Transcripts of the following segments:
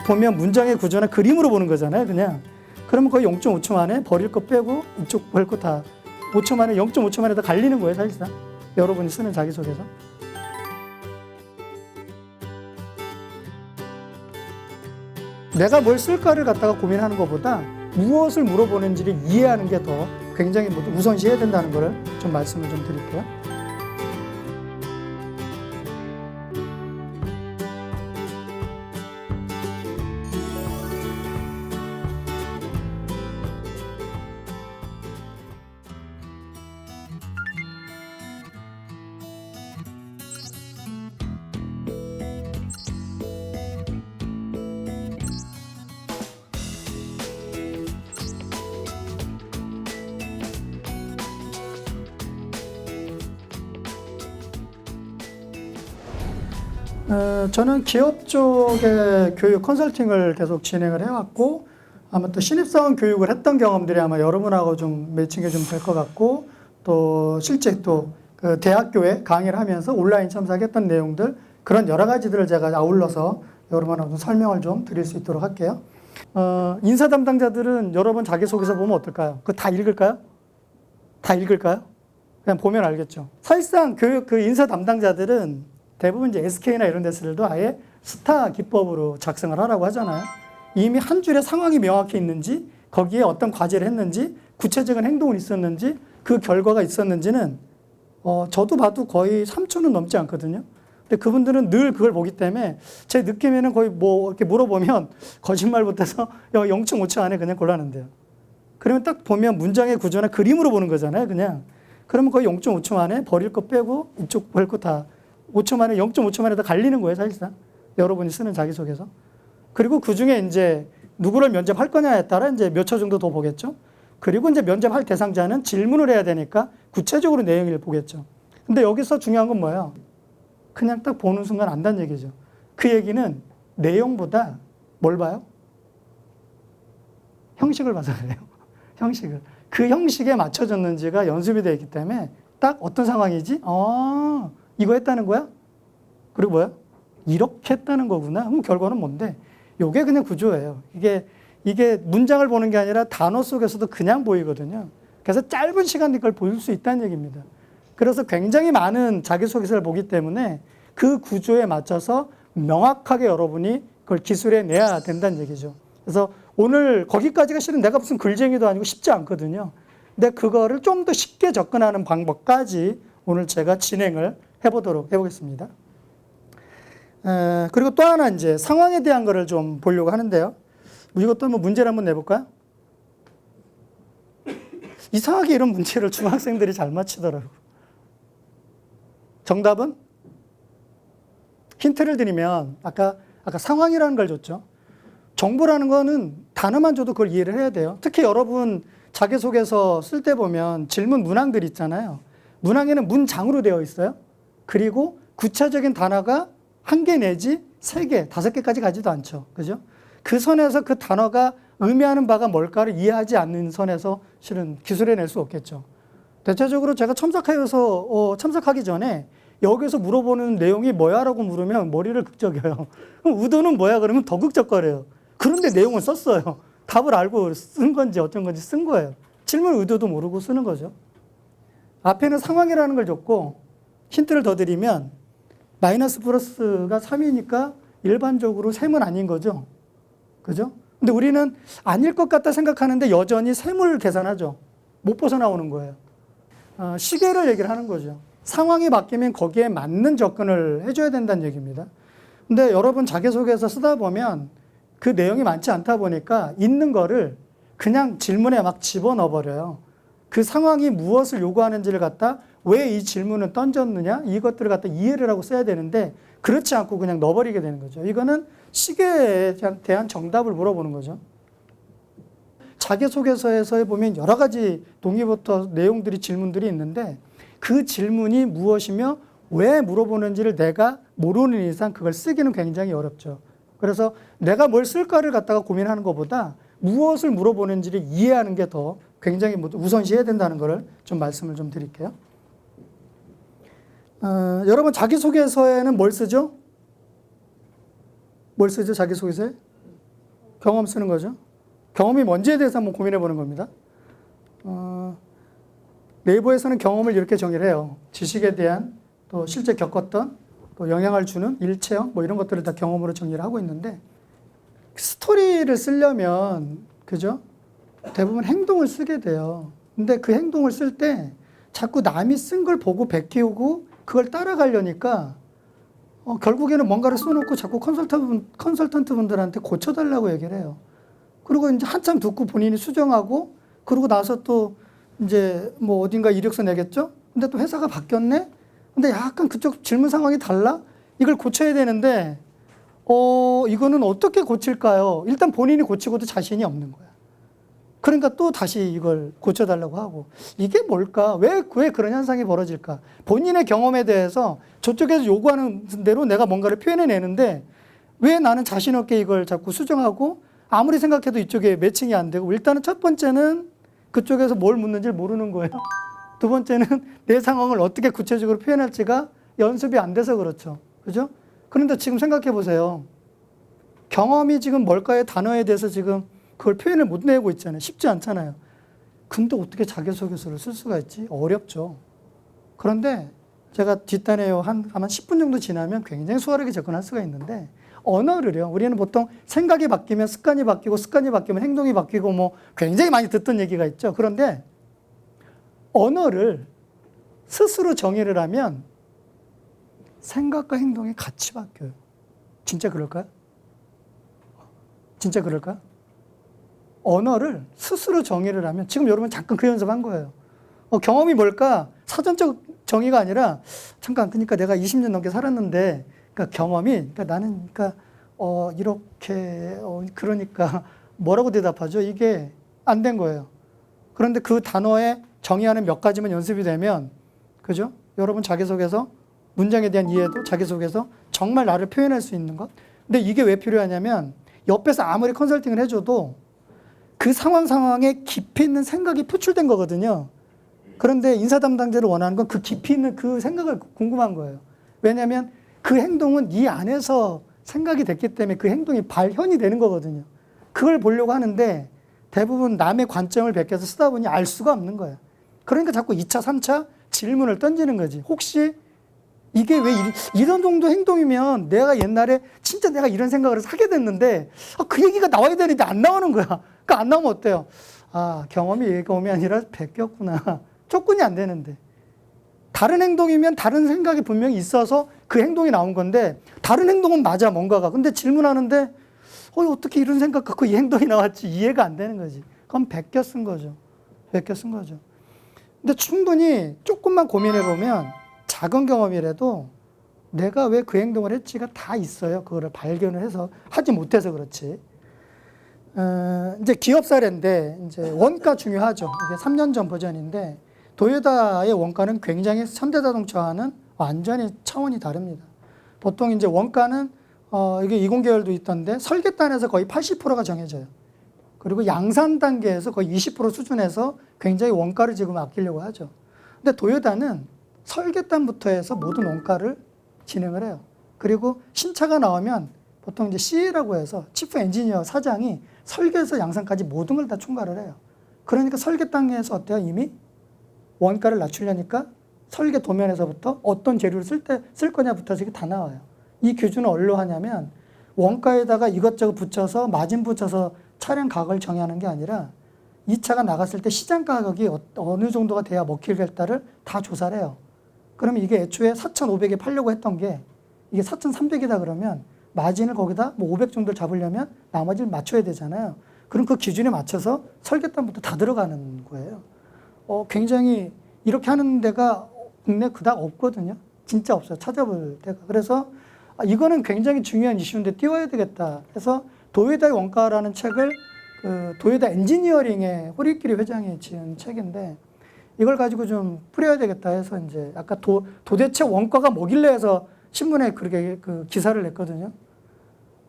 보면 문장의 구조나 그림으로 보는 거잖아요, 그냥. 그러면 거의 0.5초 만에 버릴 거 빼고 이쪽 버릴 거 다 5초 만에 0.5초 만에 다 갈리는 거예요, 사실상. 여러분이 쓰는 자기소개서. 내가 뭘 쓸까를 갖다가 고민하는 것보다 무엇을 물어보는지를 이해하는 게 더 굉장히 우선시해야 된다는 것을 좀 말씀을 좀 드릴게요. 저는 기업 쪽의 교육 컨설팅을 계속 진행을 해왔고, 아마 또 신입사원 교육을 했던 경험들이 아마 여러분하고 좀 매칭이 좀 될 것 같고, 또 실제 또 그 대학교에 강의를 하면서 온라인 참석했던 내용들, 그런 여러 가지들을 제가 아울러서 여러분하고 좀 설명을 좀 드릴 수 있도록 할게요. 인사 담당자들은 여러분 자기소개서 보면 어떨까요? 그거 다 읽을까요? 다 읽을까요? 그냥 보면 알겠죠. 사실상 교육 그 인사 담당자들은 대부분 이제 SK나 이런 데서도 아예 스타 기법으로 작성을 하라고 하잖아요. 이미 한 줄에 상황이 명확히 있는지, 거기에 어떤 과제를 했는지, 구체적인 행동이 있었는지, 그 결과가 있었는지는 저도 봐도 거의 3초는 넘지 않거든요. 근데 그분들은 늘 그걸 보기 때문에 제 느낌에는 거의 뭐 이렇게 물어보면 거짓말 못해서 0.5초 안에 그냥 골라낸대요. 그러면 딱 보면 문장의 구조나 그림으로 보는 거잖아요, 그냥. 그러면 거의 0.5초 만에 버릴 거 빼고 이쪽 버릴 거 다 5초 만에 0.5초 만에 다 갈리는 거예요, 사실상. 여러분이 쓰는 자기소개서. 그리고 그 중에 이제 누구를 면접할 거냐에 따라 이제 몇 초 정도 더 보겠죠. 그리고 이제 면접할 대상자는 질문을 해야 되니까 구체적으로 내용을 보겠죠. 근데 여기서 중요한 건 뭐예요? 그냥 딱 보는 순간 안다는 얘기죠. 그 얘기는 내용보다 뭘 봐요? 형식을 봐서 그래요. 형식을. 그 형식에 맞춰졌는지가 연습이 되어 있기 때문에 딱 어떤 상황이지? 이거 했다는 거야? 그리고 뭐야? 이렇게 했다는 거구나. 그럼 결과는 뭔데? 요게 그냥 구조예요. 이게 문장을 보는 게 아니라 단어 속에서도 그냥 보이거든요. 그래서 짧은 시간에 그걸 볼 수 있다는 얘기입니다. 그래서 굉장히 많은 자기소개서를 보기 때문에 그 구조에 맞춰서 명확하게 여러분이 그걸 기술해 내야 된다는 얘기죠. 그래서 오늘 거기까지가 실은 내가 무슨 글쟁이도 아니고 쉽지 않거든요. 근데 그거를 좀 더 쉽게 접근하는 방법까지 오늘 제가 진행을 해보겠습니다. 그리고 또 하나 이제 상황에 대한 거를 좀 보려고 하는데요. 이것도 한번 문제를 한번 내볼까요? 이상하게 이런 문제를 중학생들이 잘 맞히더라고요. 정답은? 힌트를 드리면 아까 상황이라는 걸 줬죠. 정보라는 거는 단어만 줘도 그걸 이해를 해야 돼요. 특히 여러분 자기소개서 쓸 때 보면 질문 문항들 있잖아요. 문항에는 문장으로 되어 있어요. 그리고 구체적인 단어가 1개 내지 3개, 5개까지 가지도 않죠. 그죠? 그 선에서 그 단어가 의미하는 바가 뭘까를 이해하지 않는 선에서 실은 기술해낼 수 없겠죠. 대체적으로 제가 참석하기 전에 여기서 물어보는 내용이 뭐야? 라고 물으면 머리를 극적여요. 그럼 의도는 뭐야? 그러면 더 극적거려요. 그런데 내용을 썼어요. 답을 알고 쓴 건지 어떤 건지 쓴 거예요. 질문 의도도 모르고 쓰는 거죠. 앞에는 상황이라는 걸 줬고 힌트를 더 드리면 마이너스 플러스가 3이니까 일반적으로 셈은 아닌 거죠. 그죠? 근데 우리는 아닐 것 같다 생각하는데 여전히 셈을 계산하죠. 못 벗어나오는 거예요. 시계를 얘기를 하는 거죠. 상황이 바뀌면 거기에 맞는 접근을 해줘야 된다는 얘기입니다. 근데 여러분 자기소개서 쓰다 보면 그 내용이 많지 않다 보니까 있는 거를 그냥 질문에 막 집어넣어 버려요. 그 상황이 무엇을 요구하는지를 갖다 왜 이 질문을 던졌느냐 이것들을 갖다 이해를 하고 써야 되는데 그렇지 않고 그냥 넣어버리게 되는 거죠. 이거는 시계에 대한 정답을 물어보는 거죠. 자기소개서에서 보면 여러 가지 동의부터 내용들이 질문들이 있는데 그 질문이 무엇이며 왜 물어보는지를 내가 모르는 이상 그걸 쓰기는 굉장히 어렵죠. 그래서 내가 뭘 쓸까를 갖다가 고민하는 것보다 무엇을 물어보는지를 이해하는 게 더 굉장히 우선시해야 된다는 것을 좀 말씀을 좀 드릴게요. 여러분 자기소개서에는 뭘 쓰죠? 뭘 쓰죠? 자기소개서에? 경험 쓰는 거죠. 경험이 뭔지에 대해서 한번 고민해 보는 겁니다. 네이버에서는 경험을 이렇게 정의를 해요. 지식에 대한 또 실제 겪었던 또 영향을 주는 일체형 뭐 이런 것들을 다 경험으로 정의를 하고 있는데 스토리를 쓰려면 그죠? 대부분 행동을 쓰게 돼요. 근데 그 행동을 쓸 때 자꾸 남이 쓴 걸 보고 베끼고 그걸 따라가려니까 결국에는 뭔가를 써놓고 자꾸 컨설턴트 분들한테 고쳐달라고 얘기를 해요. 그리고 이제 한참 듣고 본인이 수정하고 그러고 나서 또 이제 뭐 어딘가 이력서 내겠죠? 근데 또 회사가 바뀌었네? 근데 약간 그쪽 질문 상황이 달라? 이걸 고쳐야 되는데, 이거는 어떻게 고칠까요? 일단 본인이 고치고도 자신이 없는 거야. 그러니까 또 다시 이걸 고쳐달라고 하고. 이게 뭘까? 왜 그런 현상이 벌어질까? 본인의 경험에 대해서 저쪽에서 요구하는 대로 내가 뭔가를 표현해내는데, 왜 나는 자신 없게 이걸 자꾸 수정하고, 아무리 생각해도 이쪽에 매칭이 안 되고, 일단은 첫 번째는 그쪽에서 뭘 묻는지 모르는 거예요. 두 번째는 내 상황을 어떻게 구체적으로 표현할지가 연습이 안 돼서 그렇죠. 그죠? 그런데 지금 생각해 보세요. 경험이 지금 뭘까의 단어에 대해서 지금 그걸 표현을 못 내고 있잖아요. 쉽지 않잖아요. 근데 어떻게 자기소개서를 쓸 수가 있지? 어렵죠. 그런데 제가 뒷단에요. 아마 10분 정도 지나면 굉장히 수월하게 접근할 수가 있는데 언어를요. 우리는 보통 생각이 바뀌면 습관이 바뀌고 습관이 바뀌면 행동이 바뀌고 뭐 굉장히 많이 듣던 얘기가 있죠. 그런데 언어를 스스로 정의를 하면 생각과 행동이 같이 바뀌어요. 진짜 그럴까요? 진짜 그럴까요? 언어를 스스로 정의를 하면 지금 여러분 잠깐 그 연습한 거예요. 경험이 뭘까? 사전적 정의가 아니라 잠깐 그러니까 내가 20년 넘게 살았는데 그러니까 경험이 그러니까 나는 그러니까 이렇게 그러니까 뭐라고 대답하죠? 이게 안 된 거예요. 그런데 그 단어에 정의하는 몇 가지만 연습이 되면 그죠? 여러분 자기소개서 문장에 대한 이해도 자기소개서 정말 나를 표현할 수 있는 것. 근데 이게 왜 필요하냐면 옆에서 아무리 컨설팅을 해줘도 그 상황에 깊이 있는 생각이 표출된 거거든요. 그런데 인사 담당자를 원하는 건 그 깊이 있는 그 생각을 궁금한 거예요. 왜냐하면 그 행동은 이 안에서 생각이 됐기 때문에 그 행동이 발현이 되는 거거든요. 그걸 보려고 하는데 대부분 남의 관점을 베껴서 쓰다 보니 알 수가 없는 거예요. 그러니까 자꾸 2차, 3차 질문을 던지는 거지. 혹시 이게 왜 이런 정도 행동이면 내가 옛날에 진짜 내가 이런 생각을 해서 하게 됐는데 그 얘기가 나와야 되는데 안 나오는 거야. 그러니까 안 나오면 어때요? 경험이 경험이 아니라 베꼈구나. 조건이 안 되는데. 다른 행동이면 다른 생각이 분명히 있어서 그 행동이 나온 건데 다른 행동은 맞아 뭔가가. 근데 질문하는데 어떻게 이런 생각 갖고 이 행동이 나왔지 이해가 안 되는 거지. 그럼 베껴 쓴 거죠. 베껴 쓴 거죠. 근데 충분히 조금만 고민해 보면 작은 경험이라도 내가 왜 그 행동을 했지가 다 있어요. 그거를 발견을 해서 하지 못해서 그렇지. 이제 기업 사례인데 이제 원가 중요하죠. 이게 3년 전 버전인데 도요타의 원가는 굉장히 현대자동차와는 완전히 차원이 다릅니다. 보통 이제 원가는 이게 20계열도 있던데 설계단에서 거의 80%가 정해져요. 그리고 양산 단계에서 거의 20% 수준에서 굉장히 원가를 지금 아끼려고 하죠. 근데 도요타는 설계단부터 해서 모든 원가를 진행을 해요. 그리고 신차가 나오면 보통 이제 CE라고 해서 치프 엔지니어 사장이 설계에서 양산까지 모든 걸 다 총괄을 해요. 그러니까 설계 단계에서 어때요? 이미 원가를 낮추려니까 설계 도면에서부터 어떤 재료를 쓸 거냐부터 이게 다 나와요. 이 기준은 어디로 하냐면 원가에다가 이것저것 붙여서 마진 붙여서 차량 가격을 정의하는 게 아니라 이 차가 나갔을 때 시장 가격이 어느 정도가 돼야 먹힐겠다를 다 조사를 해요. 그러면 이게 애초에 4,500에 팔려고 했던 게 이게 4,300이다 그러면 마진을 거기다 뭐 500 정도 잡으려면 나머지를 맞춰야 되잖아요. 그럼 그 기준에 맞춰서 설계단부터 다 들어가는 거예요. 굉장히 이렇게 하는 데가 국내 그닥 없거든요. 진짜 없어요. 찾아볼 때가. 그래서 이거는 굉장히 중요한 이슈인데 띄워야 되겠다. 그래서 도요타의 원가라는 책을 도요타 엔지니어링의 호리끼리 회장이 지은 책인데 이걸 가지고 좀 뿌려야 되겠다 해서 이제 아까 도대체 원가가 뭐길래 해서 신문에 그렇게 그 기사를 냈거든요.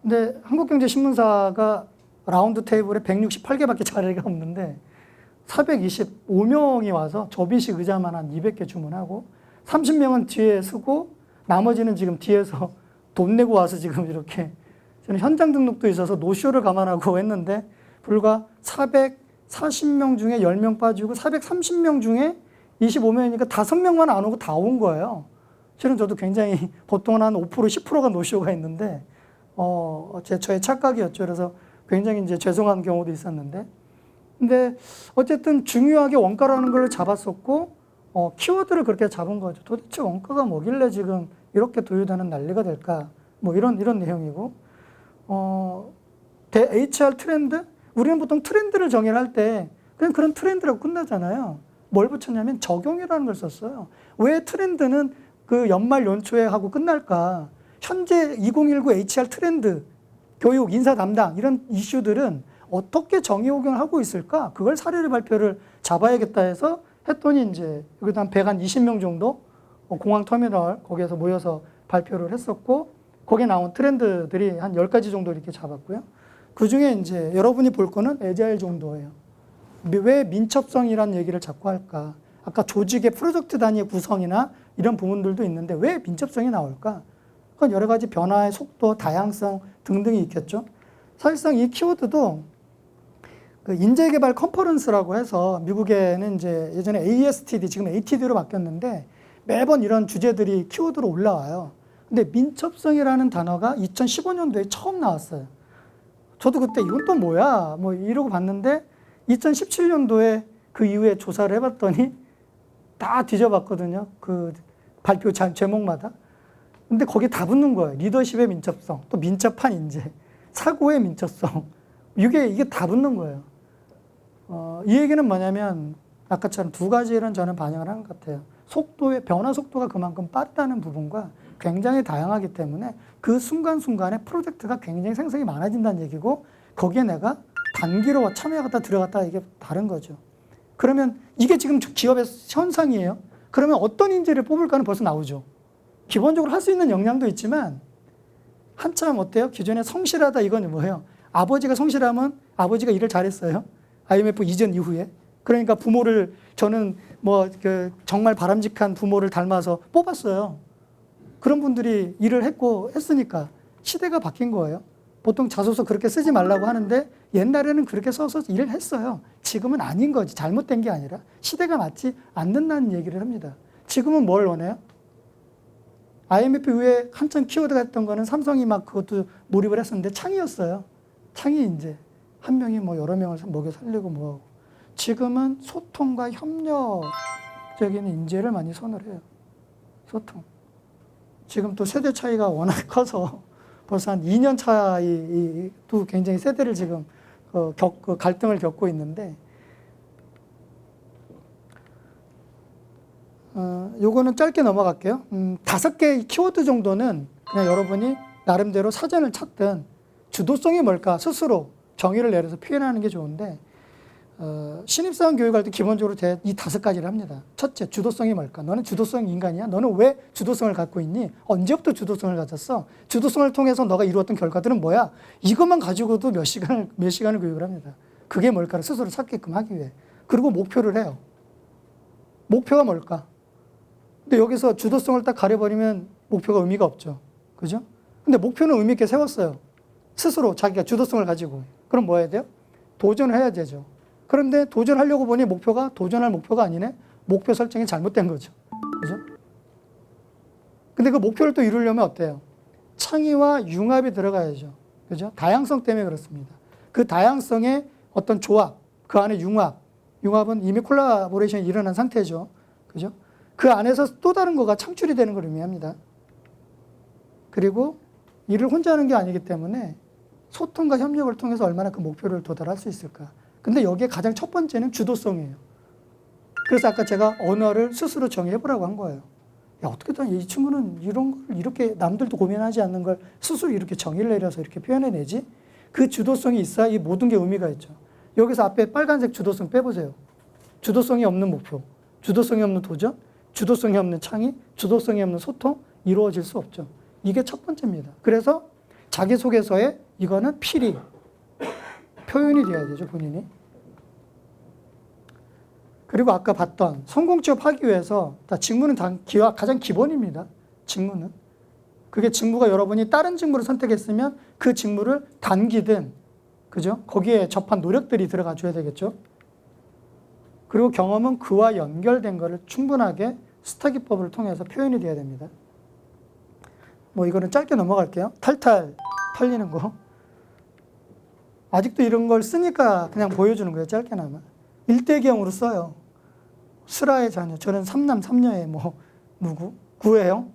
근데 한국경제신문사가 라운드 테이블에 168개밖에 자리가 없는데 425명이 와서 접이식 의자만 한 200개 주문하고 30명은 뒤에 서고 나머지는 지금 뒤에서 돈 내고 와서 지금 이렇게 저는 현장 등록도 있어서 노쇼를 감안하고 했는데 불과 440명 중에 10명 빠지고 430명 중에 25명이니까 5명만 안 오고 다 온 거예요. 실은 저도 굉장히 보통은 한 5%, 10%가 노쇼가 있는데 저의 착각이었죠. 그래서 굉장히 이제 죄송한 경우도 있었는데, 근데 어쨌든 중요하게 원가라는 걸 잡았었고 키워드를 그렇게 잡은 거죠. 도대체 원가가 뭐길래 지금 이렇게 도유되는 난리가 될까? 뭐 이런 내용이고, HR 트렌드? 우리는 보통 트렌드를 정의를 할 때 그냥 그런 트렌드라고 끝나잖아요. 뭘 붙였냐면 적용이라는 걸 썼어요. 왜 트렌드는 그 연말 연초에 하고 끝날까? 현재 2019 HR 트렌드, 교육, 인사 담당 이런 이슈들은 어떻게 정의 적용을 하고 있을까? 그걸 사례를 발표를 잡아야겠다 해서 했더니 이제 여기도 한 120명 정도 공항 터미널 거기에서 모여서 발표를 했었고, 거기에 나온 트렌드들이 한 10가지 정도 이렇게 잡았고요. 그 중에 이제 여러분이 볼 거는 에자일 정도예요. 왜 민첩성이라는 얘기를 자꾸 할까? 아까 조직의 프로젝트 단위의 구성이나 이런 부분들도 있는데 왜 민첩성이 나올까? 그건 여러 가지 변화의 속도, 다양성 등등이 있겠죠. 사실상 이 키워드도 그 인재개발 컨퍼런스라고 해서 미국에는 이제 예전에 ASTD, 지금 ATD로 바뀌었는데 매번 이런 주제들이 키워드로 올라와요. 근데 민첩성이라는 단어가 2015년도에 처음 나왔어요. 저도 그때 이건 또 뭐야? 뭐 이러고 봤는데 2017년도에 그 이후에 조사를 해봤더니 다 뒤져봤거든요. 그 발표 제목마다. 근데 거기에 다 붙는 거예요. 리더십의 민첩성, 또 민첩한 인재, 사고의 민첩성. 이게 다 붙는 거예요. 이 얘기는 뭐냐면 아까처럼 두 가지를 저는 반영을 하는 것 같아요. 변화 속도가 그만큼 빠르다는 부분과 굉장히 다양하기 때문에 그 순간순간에 프로젝트가 굉장히 생성이 많아진다는 얘기고, 거기에 내가 단기로 참여하다 들어갔다 이게 다른 거죠. 그러면 이게 지금 기업의 현상이에요. 그러면 어떤 인재를 뽑을까는 벌써 나오죠. 기본적으로 할 수 있는 역량도 있지만 한참 어때요? 기존에 성실하다 이건 뭐예요? 아버지가 성실하면 아버지가 일을 잘했어요. IMF 이전 이후에. 그러니까 부모를 저는 정말 바람직한 부모를 닮아서 뽑았어요. 그런 분들이 일을 했으니까 시대가 바뀐 거예요. 보통 자소서 그렇게 쓰지 말라고 하는데 옛날에는 그렇게 써서 일을 했어요. 지금은 아닌 거지. 잘못된 게 아니라 시대가 맞지 않는다는 얘기를 합니다. 지금은 뭘 원해요? IMF 이후에 한참 키워드가 했던 거는 삼성이 막 그것도 몰입을 했었는데 창의였어요. 창의 인재. 한 명이 뭐 여러 명을 먹여 살리고 뭐. 지금은 소통과 협력적인 인재를 많이 선호를 해요. 소통. 지금 또 세대 차이가 워낙 커서 벌써 한 2년 차이도 굉장히 세대를 지금 갈등을 겪고 있는데, 요거는 짧게 넘어갈게요. 5개 키워드 정도는 그냥 여러분이 나름대로 사전을 찾든 주도성이 뭘까 스스로 정의를 내려서 표현하는 게 좋은데, 신입사원 교육할 때 기본적으로 이 5가지를 합니다. 첫째, 주도성이 뭘까? 너는 주도성 인간이야? 너는 왜 주도성을 갖고 있니? 언제부터 주도성을 가졌어? 주도성을 통해서 너가 이루었던 결과들은 뭐야? 이것만 가지고도 몇 시간을 교육을 합니다. 그게 뭘까를 스스로 찾게끔 하기 위해. 그리고 목표를 해요. 목표가 뭘까? 근데 여기서 주도성을 딱 가려버리면 목표가 의미가 없죠. 그죠? 근데 목표는 의미 있게 세웠어요. 스스로 자기가 주도성을 가지고. 그럼 뭐 해야 돼요? 도전을 해야 되죠. 그런데 도전하려고 보니 도전할 목표가 아니네? 목표 설정이 잘못된 거죠. 그죠? 근데 그 목표를 또 이루려면 어때요? 창의와 융합이 들어가야죠. 그죠? 다양성 때문에 그렇습니다. 그 다양성의 어떤 조합, 그 안에 융합은 이미 콜라보레이션이 일어난 상태죠. 그죠? 그 안에서 또 다른 거가 창출이 되는 걸 의미합니다. 그리고 일을 혼자 하는 게 아니기 때문에 소통과 협력을 통해서 얼마나 그 목표를 도달할 수 있을까. 근데 여기에 가장 첫 번째는 주도성이에요. 그래서 아까 제가 언어를 스스로 정의해보라고 한 거예요. 야, 어떻게 이 친구는 이런 걸 이렇게 남들도 고민하지 않는 걸 스스로 이렇게 정의를 내려서 이렇게 표현해내지? 그 주도성이 있어야 이 모든 게 의미가 있죠. 여기서 앞에 빨간색 주도성 빼보세요. 주도성이 없는 목표, 주도성이 없는 도전, 주도성이 없는 창의, 주도성이 없는 소통, 이루어질 수 없죠. 이게 첫 번째입니다. 그래서 자기소개서에 이거는 필히 표현이 돼야 되죠, 본인이. 그리고 아까 봤던 성공 취업하기 위해서 직무는 가장 기본입니다. 직무는. 그게 직무가 여러분이 다른 직무를 선택했으면 그 직무를 단기든, 그죠? 거기에 접한 노력들이 들어가 줘야 되겠죠? 그리고 경험은 그와 연결된 거를 충분하게 스타기법을 통해서 표현이 돼야 됩니다. 뭐 이거는 짧게 넘어갈게요. 탈탈 털리는 거. 아직도 이런 걸 쓰니까 그냥 보여주는 거예요. 짧게나마. 일대기형으로 써요. 슬하의 자녀. 저는 3남 3녀의 뭐 누구? 구애형?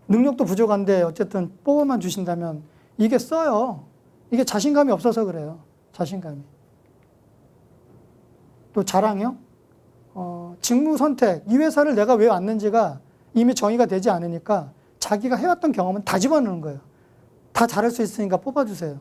능력도 부족한데 어쨌든 뽑아만 주신다면 이게 써요. 이게 자신감이 없어서 그래요. 자신감이. 또 자랑형? 직무 선택. 이 회사를 내가 왜 왔는지가 이미 정의가 되지 않으니까 자기가 해왔던 경험은 다 집어넣는 거예요. 다 잘할 수 있으니까 뽑아주세요.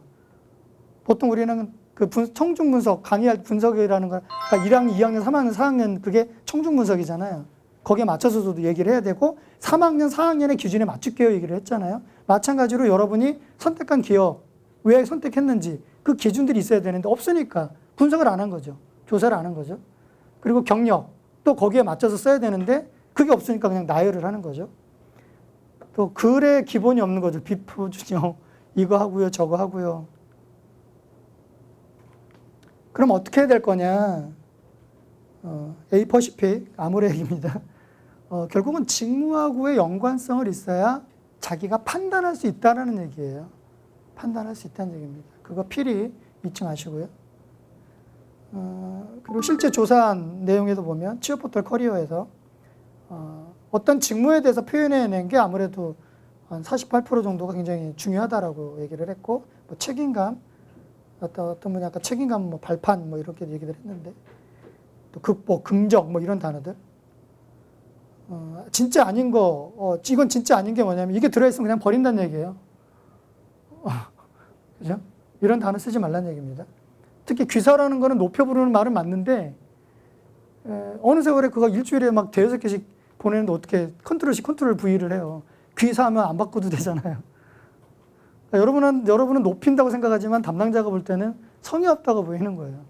보통 우리는 그 청중 분석, 강의할 분석이라는 걸, 그러니까 1학년, 2학년, 3학년, 4학년 그게 청중 분석이잖아요. 거기에 맞춰서도 얘기를 해야 되고 3학년, 4학년의 기준에 맞출게요 얘기를 했잖아요. 마찬가지로 여러분이 선택한 기업, 왜 선택했는지 그 기준들이 있어야 되는데 없으니까 분석을 안 한 거죠. 조사를 안 한 거죠. 그리고 경력, 또 거기에 맞춰서 써야 되는데 그게 없으니까 그냥 나열을 하는 거죠. 또 글에 기본이 없는 거죠. 비프, 준영, 이거 하고요, 저거 하고요. 그럼 어떻게 해야 될 거냐? 에이퍼시픽, 아모레 얘기입니다. 결국은 직무하고의 연관성을 있어야 자기가 판단할 수 있다는 얘기예요. 판단할 수 있다는 얘기입니다. 그거 필히 잊지 마시고요. 그리고 실제 조사한 내용에도 보면 취업포털 커리어에서 어떤 직무에 대해서 표현해낸 게 아무래도 한 48% 정도가 굉장히 중요하다라고 얘기를 했고, 뭐 책임감, 어떤 분이 아까 책임감, 뭐 발판, 뭐 이렇게 얘기를 했는데, 또 극복, 긍정, 뭐 이런 단어들. 진짜 아닌 거, 이건 진짜 아닌 게 뭐냐면 이게 들어있으면 그냥 버린다는 얘기예요. 그죠? 이런 단어 쓰지 말라는 얘기입니다. 특히 귀사라는 거는 높여 부르는 말은 맞는데, 어느 세월에 그거 일주일에 막 대여섯 개씩 보내는데 어떻게 컨트롤 C, 컨트롤 V를 해요. 귀사하면 안 바꿔도 되잖아요. 그러니까 여러분은 높인다고 생각하지만 담당자가 볼 때는 성의 없다고 보이는 거예요.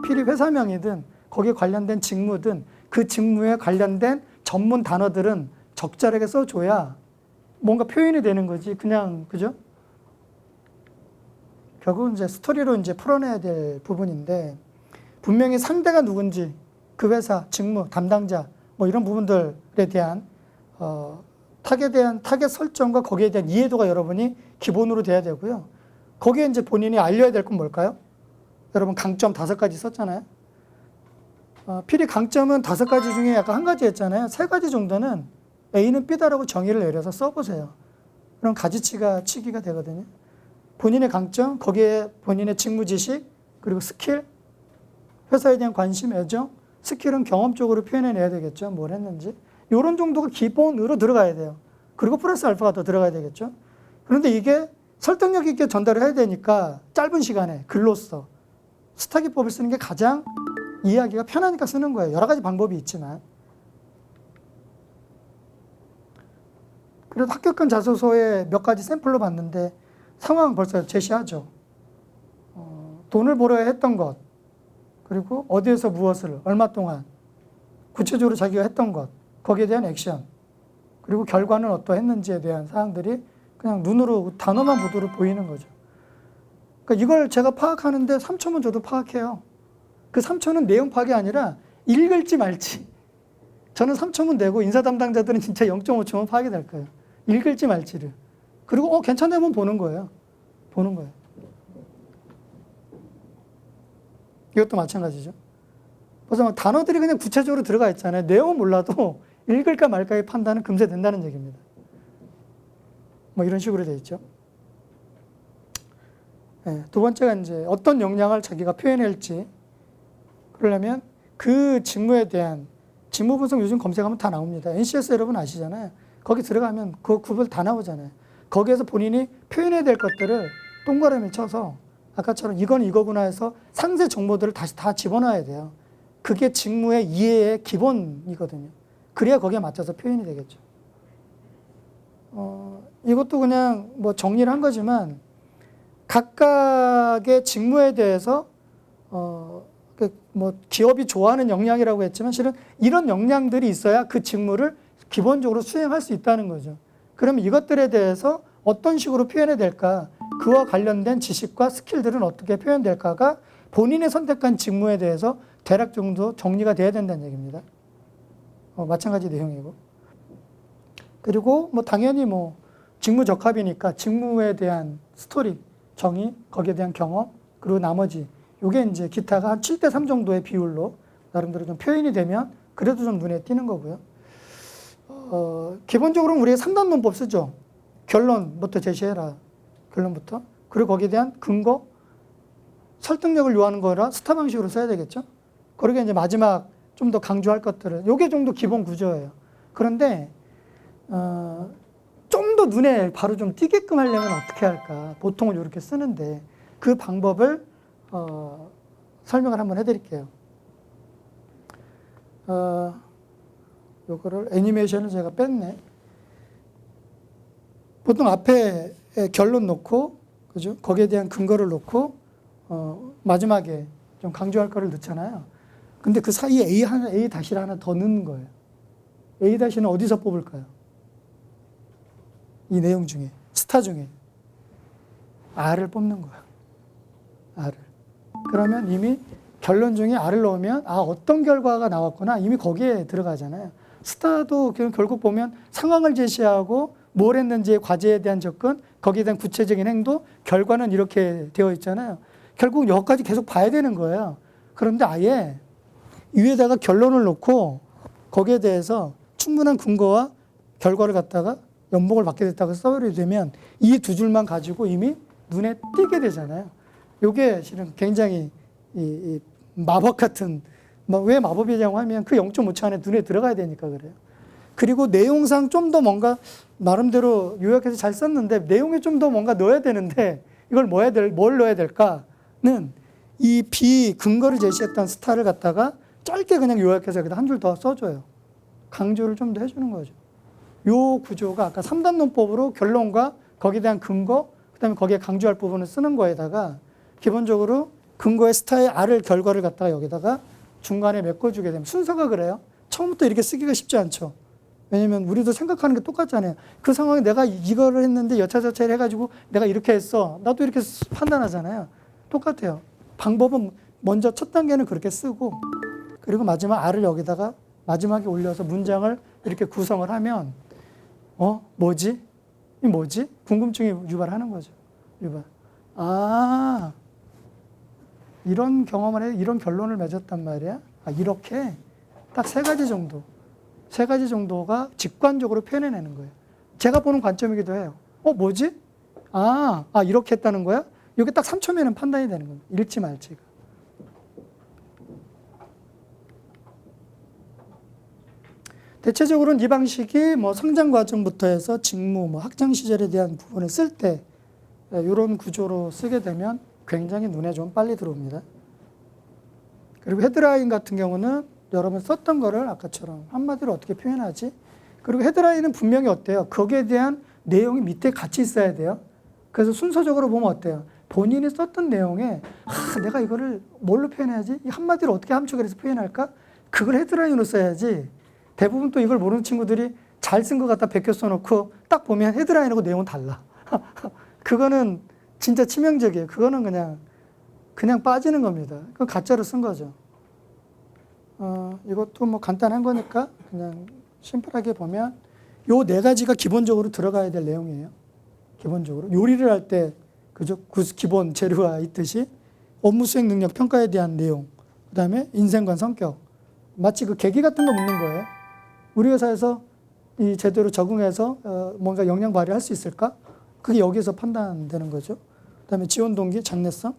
필히 회사명이든 거기에 관련된 직무든 그 직무에 관련된 전문 단어들은 적절하게 써줘야 뭔가 표현이 되는 거지. 그냥, 그죠? 결국은 이제 스토리로 이제 풀어내야 될 부분인데, 분명히 상대가 누군지, 그 회사, 직무, 담당자, 뭐 이런 부분들에 대한, 타겟 설정과 거기에 대한 이해도가 여러분이 기본으로 돼야 되고요. 거기에 이제 본인이 알려야 될 건 뭘까요? 여러분 강점 5가지 썼잖아요. 필히 강점은 5가지 중에 약간 한 가지 했잖아요. 3가지 정도는 A는 B다라고 정의를 내려서 써보세요. 그럼 가지치기가 되거든요. 본인의 강점, 거기에 본인의 직무 지식, 그리고 스킬, 회사에 대한 관심, 애정, 스킬은 경험적으로 표현해내야 되겠죠. 뭘 했는지. 이런 정도가 기본으로 들어가야 돼요. 그리고 플러스 알파가 더 들어가야 되겠죠. 그런데 이게 설득력 있게 전달을 해야 되니까 짧은 시간에 글로써 스타기법을 쓰는 게 가장 이해하기가 편하니까 쓰는 거예요. 여러 가지 방법이 있지만. 그래도 합격한 자소서에 몇 가지 샘플로 봤는데 상황 벌써 제시하죠. 돈을 벌어야 했던 것, 그리고 어디에서 무엇을, 얼마 동안, 구체적으로 자기가 했던 것, 거기에 대한 액션, 그리고 결과는 어떠했는지에 대한 사항들이 그냥 눈으로 단어만 보도록 보이는 거죠. 그러니까 이걸 제가 파악하는데 3초면 저도 파악해요. 그 3초는 내용 파악이 아니라 읽을지 말지. 저는 3초면 되고 인사 담당자들은 진짜 0.5초면 파악이 될 거예요. 읽을지 말지를. 그리고 괜찮다면 보는 거예요. 보는 거예요. 이것도 마찬가지죠. 그래서 막 단어들이 그냥 구체적으로 들어가 있잖아요. 내용은 몰라도 읽을까 말까의 판단은 금세 된다는 얘기입니다. 뭐 이런 식으로 돼 있죠. 네, 두 번째가 이제 어떤 역량을 자기가 표현할지. 그러려면 그 직무에 대한 직무 분석 요즘 검색하면 다 나옵니다. NCS 여러분 아시잖아요. 거기 들어가면 그 구별 다 나오잖아요. 거기에서 본인이 표현해야 될 것들을 동그라미 쳐서 아까처럼 이건 이거구나 해서 상세 정보들을 다시 다 집어넣어야 돼요. 그게 직무의 이해의 기본이거든요. 그래야 거기에 맞춰서 표현이 되겠죠. 이것도 그냥 뭐 정리를 한 거지만 각각의 직무에 대해서 뭐 기업이 좋아하는 역량이라고 했지만 실은 이런 역량들이 있어야 그 직무를 기본적으로 수행할 수 있다는 거죠. 그러면 이것들에 대해서 어떤 식으로 표현해야 될까, 그와 관련된 지식과 스킬들은 어떻게 표현될까가 본인이 선택한 직무에 대해서 대략 정도 정리가 돼야 된다는 얘기입니다. 마찬가지 내용이고. 그리고 뭐 당연히 뭐 직무 적합이니까 직무에 대한 스토리, 정의, 거기에 대한 경험, 그리고 나머지 요게 이제 기타가 한 7대3 정도의 비율로 나름대로 좀 표현이 되면 그래도 좀 눈에 띄는 거고요. 기본적으로 우리가 상단 논법 쓰죠. 결론부터 제시해라. 결론부터. 그리고 거기에 대한 근거, 설득력을 요하는 거라 스타 방식으로 써야 되겠죠. 그러게 이제 마지막 좀 더 강조할 것들을, 요게 정도 기본 구조예요. 그런데 좀 더 눈에 바로 좀 띄게끔 하려면 어떻게 할까? 보통은 이렇게 쓰는데 그 방법을 설명을 한번 해드릴게요. 요거를 애니메이션을 제가 뺐네. 보통 앞에 결론 놓고, 그죠? 거기에 대한 근거를 놓고 마지막에 좀 강조할 거를 넣잖아요. 근데 그 사이에 A 다시를 하나 더 넣는 거예요. A 다시는 어디서 뽑을까요? 이 내용 중에, 스타 중에 R을 뽑는 거예요. R을. 그러면 이미 결론 중에 R을 넣으면 어떤 결과가 나왔구나 이미 거기에 들어가잖아요. 스타도 결국 보면 상황을 제시하고 뭘 했는지의 과제에 대한 접근, 거기에 대한 구체적인 행동, 결과는 이렇게 되어 있잖아요. 결국 여기까지 계속 봐야 되는 거예요. 그런데 아예 위에다가 결론을 놓고 거기에 대해서 충분한 근거와 결과를 갖다가 연봉을 받게 됐다고 써버리게 되면 이 두 줄만 가지고 이미 눈에 띄게 되잖아요. 이게 실은 굉장히 이 마법 같은, 왜 마법이냐고 하면 그 0.5초 안에 눈에 들어가야 되니까 그래요. 그리고 내용상 좀 더 뭔가 나름대로 요약해서 잘 썼는데 내용에 좀 더 뭔가 넣어야 되는데 이걸 뭘 넣어야 될까는 이 근거를 제시했던 스타를 갖다가 짧게 그냥 요약해서 여기다 한 줄 더 써줘요. 강조를 좀 더 해주는 거죠. 요 구조가 아까 3단 논법으로 결론과 거기에 대한 근거, 그 다음에 거기에 강조할 부분을 쓰는 거에다가 기본적으로 근거의 스타의 R을 결과를 갖다가 여기다가 중간에 메꿔주게 되면 순서가 그래요. 처음부터 이렇게 쓰기가 쉽지 않죠. 왜냐면 우리도 생각하는 게 똑같잖아요. 그 상황에 내가 이거를 했는데 여차저차를 해가지고 내가 이렇게 했어. 나도 이렇게 판단하잖아요. 똑같아요. 방법은 먼저 첫 단계는 그렇게 쓰고 그리고 마지막 R을 여기다가 마지막에 올려서 문장을 이렇게 구성을 하면 뭐지? 이 뭐지? 궁금증이 유발하는 거죠. 유발. 이런 경험을 해, 이런 결론을 맺었단 말이야? 이렇게 딱 세 가지 정도가 직관적으로 표현해내는 거예요. 제가 보는 관점이기도 해요. 뭐지? 이렇게 했다는 거야? 이게 딱 3초면은 판단이 되는 겁니다. 읽지 말지가. 대체적으로는 이 방식이 성장 과정부터 해서 직무, 학창 시절에 대한 부분을 쓸 때 이런 구조로 쓰게 되면 굉장히 눈에 좀 빨리 들어옵니다. 그리고 헤드라인 같은 경우는 여러분 썼던 거를 아까처럼 한마디로 어떻게 표현하지? 그리고 헤드라인은 분명히 어때요? 거기에 대한 내용이 밑에 같이 있어야 돼요. 그래서 순서적으로 보면 어때요? 본인이 썼던 내용에 내가 이거를 뭘로 표현해야지? 이 한마디로 어떻게 함축해서 표현할까? 그걸 헤드라인으로 써야지. 대부분 또 이걸 모르는 친구들이 잘 쓴 것 같다 베껴 써놓고 딱 보면 헤드라인하고 내용은 달라. 그거는 진짜 치명적이에요. 그거는 그냥 빠지는 겁니다. 그건 가짜로 쓴 거죠. 이것도 간단한 거니까 그냥 심플하게 보면 요 네 가지가 기본적으로 들어가야 될 내용이에요. 기본적으로. 요리를 할 때, 그죠? 기본 재료와 있듯이 업무 수행 능력 평가에 대한 내용, 그 다음에 인생관 성격. 마치 그 계기 같은 거 묻는 거예요. 우리 회사에서 이 제대로 적응해서 뭔가 역량 발휘할 수 있을까? 그게 여기서 판단되는 거죠. 그 다음에 지원 동기, 장래성.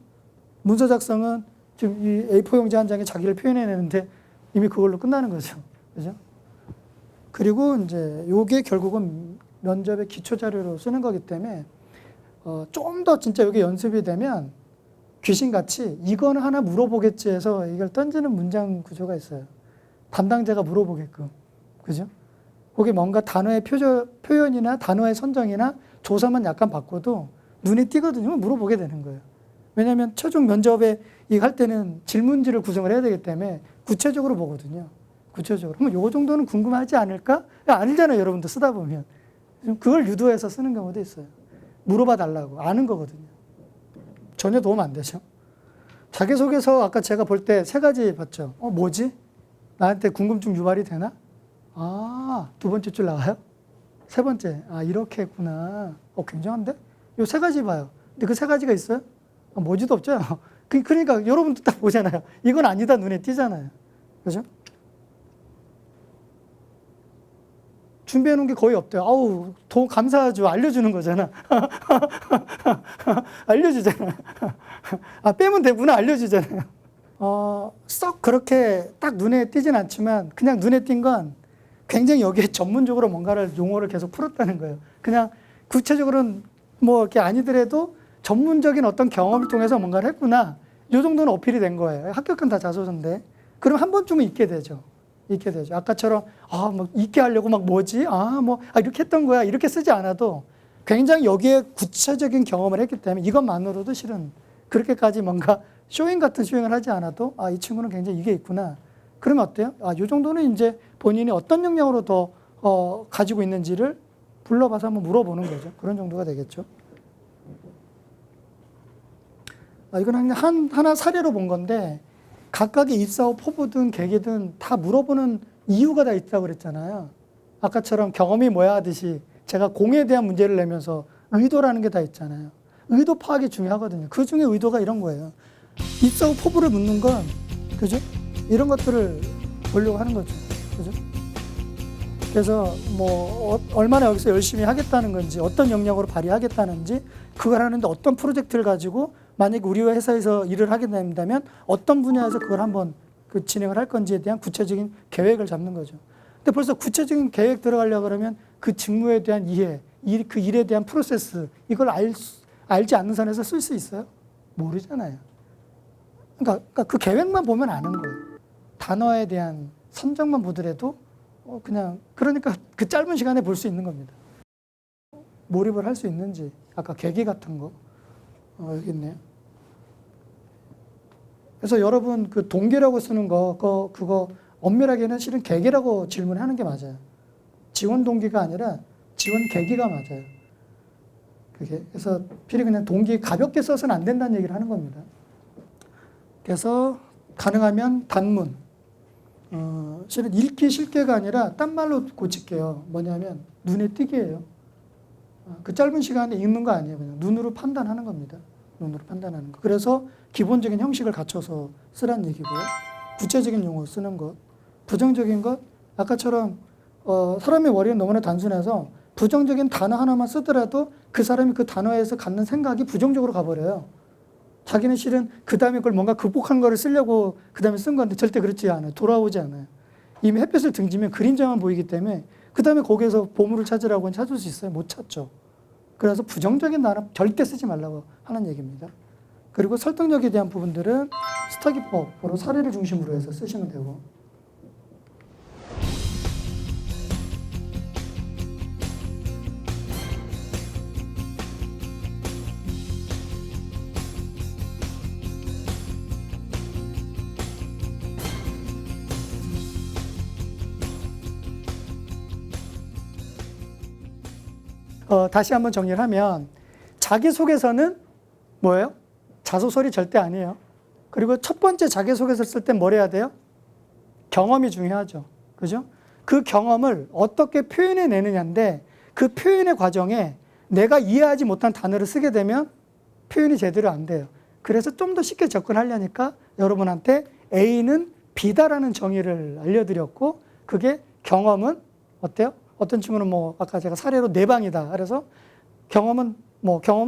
문서 작성은 지금 이 A4 용지 한 장에 자기를 표현해내는데 이미 그걸로 끝나는 거죠. 그죠? 그리고 이제 요게 결국은 면접의 기초 자료로 쓰는 거기 때문에 좀 더 진짜 이게 연습이 되면 귀신같이 이거는 하나 물어보겠지 해서 이걸 던지는 문장 구조가 있어요. 담당자가 물어보게끔. 그죠? 거기 뭔가 단어의 표현이나 단어의 선정이나 조사만 약간 바꿔도 눈에 띄거든요. 물어보게 되는 거예요. 왜냐하면 최종 면접에 이거 할 때는 질문지를 구성을 해야 되기 때문에 구체적으로 보거든요. 구체적으로. 그럼 요 정도는 궁금하지 않을까? 아니잖아요. 여러분들 쓰다 보면. 그걸 유도해서 쓰는 경우도 있어요. 물어봐 달라고 아는 거거든요. 전혀 도움 안 되죠. 자기소개서 아까 제가 볼 때 세 가지 봤죠. 뭐지? 나한테 궁금증 유발이 되나? 아, 두 번째 줄 나와요? 세 번째, 아, 이렇게 했구나. 굉장한데? 요 세 가지 봐요. 근데 그 세 가지가 있어요? 뭐지도 없죠? 그러니까 여러분도 딱 보잖아요. 이건 아니다 눈에 띄잖아요. 그죠? 준비해 놓은 게 거의 없대요. 아우, 더 감사하죠. 알려주는 거잖아. 알려주잖아. 아, 빼면 되구나. 알려주잖아요. 썩 그렇게 딱 눈에 띄진 않지만 그냥 눈에 띈 건 굉장히 여기에 전문적으로 뭔가를 용어를 계속 풀었다는 거예요. 그냥 구체적으로는 뭐 이렇게 아니더라도 전문적인 어떤 경험을 통해서 뭔가를 했구나. 이 정도는 어필이 된 거예요. 합격은 다 자소서인데. 그럼 한 번쯤은 있게 되죠. 있게 되죠. 아까처럼, 막 있게 하려고 막 뭐지? 이렇게 했던 거야. 이렇게 쓰지 않아도 굉장히 여기에 구체적인 경험을 했기 때문에 이것만으로도 실은 그렇게까지 뭔가 쇼잉 같은 쇼잉을 하지 않아도 이 친구는 굉장히 이게 있구나. 그러면 어때요? 이 정도는 이제 본인이 어떤 역량으로 더 가지고 있는지를 불러봐서 한번 물어보는 거죠. 그런 정도가 되겠죠. 이건 하나 사례로 본 건데 각각의 입사 후 포부든 계기든 다 물어보는 이유가 다 있다고 그랬잖아요. 아까처럼 경험이 뭐야 하듯이 제가 공에 대한 문제를 내면서 의도라는 게 다 있잖아요. 의도 파악이 중요하거든요. 그 중에 의도가 이런 거예요. 입사 후 포부를 묻는 건, 그죠? 이런 것들을 보려고 하는 거죠. 그죠? 그래서 얼마나 여기서 열심히 하겠다는 건지, 어떤 역량으로 발휘하겠다는지, 그걸 하는데 어떤 프로젝트를 가지고 만약에 우리 회사에서 일을 하게 된다면 어떤 분야에서 그걸 한번 진행을 할 건지에 대한 구체적인 계획을 잡는 거죠. 근데 벌써 구체적인 계획 들어가려고 그러면 그 직무에 대한 이해, 그 일에 대한 프로세스, 이걸 알지 않는 선에서 쓸 수 있어요? 모르잖아요. 그러니까 그 계획만 보면 아는 거예요. 단어에 대한 선정만 보더라도 그러니까 그 짧은 시간에 볼 수 있는 겁니다. 몰입을 할 수 있는지, 아까 계기 같은 거, 여기 있네요. 그래서 여러분 그 동기라고 쓰는 그거 엄밀하게는 실은 계기라고 질문하는 게 맞아요. 지원 동기가 아니라 지원 계기가 맞아요. 그래서 필히 그냥 동기 가볍게 써서는 안 된다는 얘기를 하는 겁니다. 그래서 가능하면 단문, 실은 읽기 쉽게가 아니라 딴 말로 고칠게요. 뭐냐면 눈에 띄게예요. 그 짧은 시간에 읽는 거 아니에요. 그냥 눈으로 판단하는 겁니다. 눈으로 판단하는 거. 그래서 기본적인 형식을 갖춰서 쓰란 얘기고요. 구체적인 용어 쓰는 것. 부정적인 것, 아까처럼 사람의 머리는 너무나 단순해서 부정적인 단어 하나만 쓰더라도 그 사람이 그 단어에서 갖는 생각이 부정적으로 가버려요. 자기는 실은 그 다음에 그걸 뭔가 극복한 거를 쓰려고 그 다음에 쓴 건데 절대 그렇지 않아요. 돌아오지 않아요. 이미 햇볕을 등지면 그림자만 보이기 때문에 그 다음에 거기에서 보물을 찾으라고 찾을 수 있어요? 못 찾죠. 그래서 부정적인 단어 절대 쓰지 말라고 하는 얘기입니다. 그리고 설득력에 대한 부분들은 스터디법으로 사례를 중심으로 해서 쓰시면 되고. 다시 한번 정리를 하면 자기소개서는 뭐예요? 자소서리 절대 아니에요. 그리고 첫 번째 자기소개서 쓸 때 뭘 해야 돼요? 경험이 중요하죠. 그죠? 그 경험을 어떻게 표현해내느냐인데 그 표현의 과정에 내가 이해하지 못한 단어를 쓰게 되면 표현이 제대로 안 돼요. 그래서 좀 더 쉽게 접근하려니까 여러분한테 A는 B다라는 정의를 알려드렸고 그게 경험은 어때요? 어떤 친구는 아까 제가 사례로 내 방이다. 그래서 경험은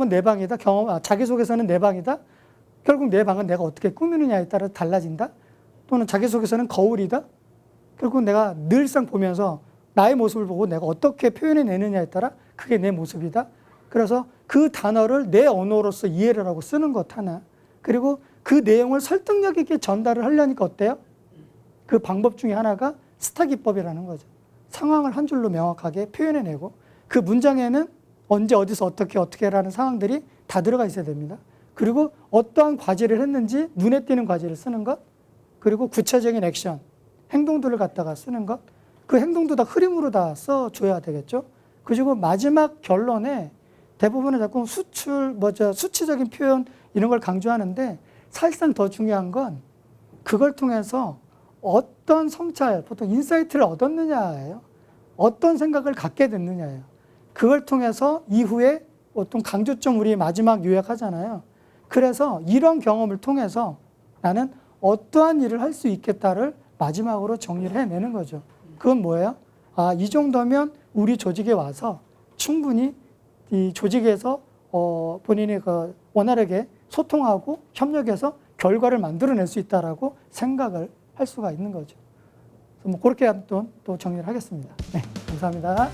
내 방이다. 자기소개서는 내 방이다. 결국 내 방은 내가 어떻게 꾸미느냐에 따라 달라진다. 또는 자기소개서는 거울이다. 결국 내가 늘상 보면서 나의 모습을 보고 내가 어떻게 표현해내느냐에 따라 그게 내 모습이다. 그래서 그 단어를 내 언어로서 이해를 하고 쓰는 것 하나. 그리고 그 내용을 설득력 있게 전달을 하려니까 어때요? 그 방법 중에 하나가 스타 기법이라는 거죠. 상황을 한 줄로 명확하게 표현해내고 그 문장에는 언제 어디서 어떻게 라는 상황들이 다 들어가 있어야 됩니다. 그리고 어떠한 과제를 했는지 눈에 띄는 과제를 쓰는 것, 그리고 구체적인 액션, 행동들을 갖다가 쓰는 것, 그 행동도 다 흐름으로 다 써줘야 되겠죠. 그리고 마지막 결론에 대부분은 자꾸 수치적인 표현 이런 걸 강조하는데 사실상 더 중요한 건 그걸 통해서 어떤 성찰, 보통 인사이트를 얻었느냐예요. 어떤 생각을 갖게 됐느냐예요. 그걸 통해서 이후에 보통 강조점 우리 마지막 요약하잖아요. 그래서 이런 경험을 통해서 나는 어떠한 일을 할 수 있겠다를 마지막으로 정리를 해내는 거죠. 그건 뭐예요? 아, 이 정도면 우리 조직에 와서 충분히 이 조직에서 본인이 그 원활하게 소통하고 협력해서 결과를 만들어낼 수 있다라고 생각을 할 수가 있는 거죠. 그래서 뭐 그렇게 또 정리를 하겠습니다. 네, 감사합니다.